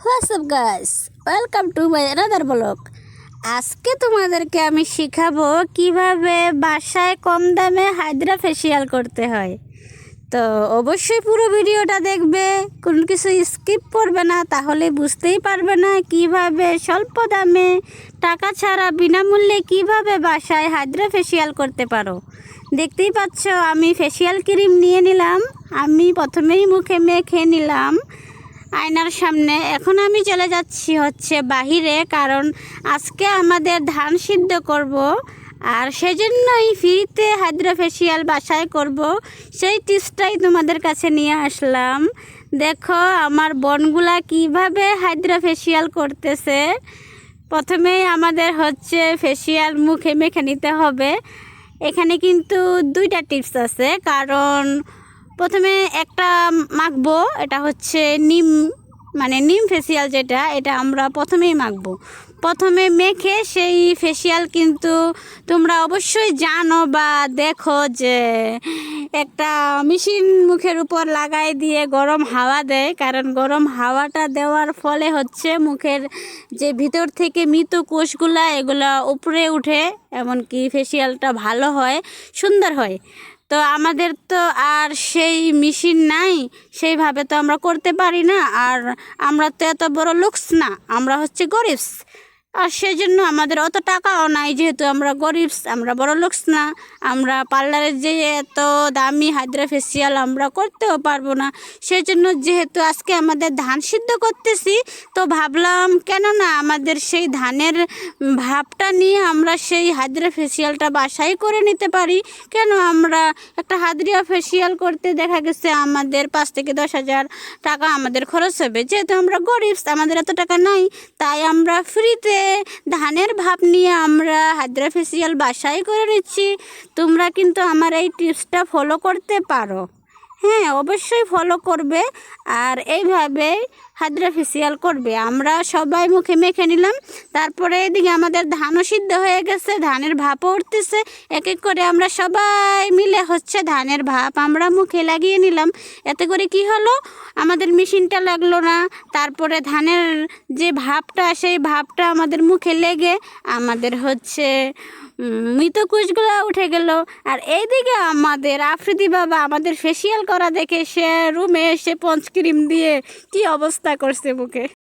WhatsApp guys, welcome to my another blog. আজকে তোমাদেরকে আমি শেখাবো কিভাবে বাসায় কম দামে হাইড্রা ফেসিয়াল করতে হয়। তো অবশ্যই পুরো ভিডিওটা দেখবে, কোনো কিছু স্কিপ করবে না, তাহলে বুঝতেই পারবে না কিভাবে স্বল্প দামে টাকা ছাড়া বিনামূল্যে কিভাবে বাসায় হাইড্রা ফেসিয়াল করতে পারো। দেখতেই পাচ্ছ আমি ফেসিয়াল ক্রিম নিয়ে নিলাম, আমি প্রথমেই মুখে মেখে নিলাম আয়নার সামনে। এখন আমি চলে যাচ্ছি বাহিরে, কারণ আজকে আমাদের ধান সিদ্ধ করব, আর সেজন্যই ফ্রিতে হাইড্রা ফেসিয়াল বাসায় করব, সেই টিপসটাই তোমাদের কাছে নিয়ে আসলাম। দেখো আমার বোনগুলা কিভাবে হাইড্রা ফেসিয়াল করতেছে। প্রথমেই আমাদের ফেসিয়াল মুখে মেখে নিতে হবে। এখানে কিন্তু দুইটা টিপস আছে, কারণ প্রথমে একটা মাখবো, এটা নিম ফেসিয়াল, এটা আমরা প্রথমেই মাখবো। প্রথমে মেখে সেই ফেসিয়াল কিন্তু তোমরা অবশ্যই জানো বা দেখো যে একটা মেশিন মুখের উপর লাগাই দিয়ে গরম হাওয়া দেয়, কারণ গরম হাওয়াটা দেওয়ার ফলে মুখের যে ভিতর থেকে মৃত কোষগুলা এগুলা উপরে উঠে, এমনকি ফেসিয়ালটা ভালো হয়, সুন্দর হয়। তো আমাদের তো আর সেই মেশিন নাই, সেইভাবে তো আমরা করতে পারি না, আর আমরা তো এত বড় লুকস না, আমরা গরিবস, আর সেই জন্য আমাদের অত টাকাও নাই। যেহেতু আমরা গরিবস, আমরা বড় লুকস না, আমরা পার্লারের যে এত দামি হাইড্রা ফেসিয়াল আমরা করতেও পারবো না। সেই জন্য যেহেতু আজকে আমাদের ধান সিদ্ধ করতেছি, তো ভাবলাম কেন না আমাদের সেই ধানের ভাবটা নিয়ে আমরা সেই হাইড্রা ফেসিয়ালটা বাসায় করে নিতে পারি। কেন আমরা একটা হাইড্রা ফেসিয়াল করতে দেখা গেছে আমাদের 5 থেকে 10,000 টাকা আমাদের খরচ হবে। যেহেতু আমরা গরিবস, আমাদের এত টাকা নাই, তাই আমরা ফ্রিতে ধানের ভাব নিয়ে আমরা হাইড্রা ফেসিয়াল বাসায় করে নিচ্ছি। তোমরা কিন্তু আমার এই টিপসটা ফলো করতে পারো, হ্যাঁ অবশ্যই ফলো করবে, আর এইভাবে হাইড্রা ফেসিয়াল করবে। আমরা সবাই মুখে মেখে নিলাম, তারপরে এদিকে আমাদের ধানও সিদ্ধ হয়ে গেছে, ধানের ভাপও উঠতেছে। এক এক করে আমরা সবাই মিলে ধানের ভাপ আমরা মুখে লাগিয়ে নিলাম। এতে করে কি হলো, আমাদের মেশিনটা লাগলো না, তারপরে ধানের যে ভাপটা, সেই ভাপটা আমাদের মুখে লেগে আমাদের মৃত কোষগুলো উঠে গেল। আর এইদিকে আমাদের আফ্রিদি বাবা আমাদের ফেসিয়াল করা দেখে সে রুমে এসে পঞ্চ ক্রিম দিয়ে কি অবস্থা করছে মুখে।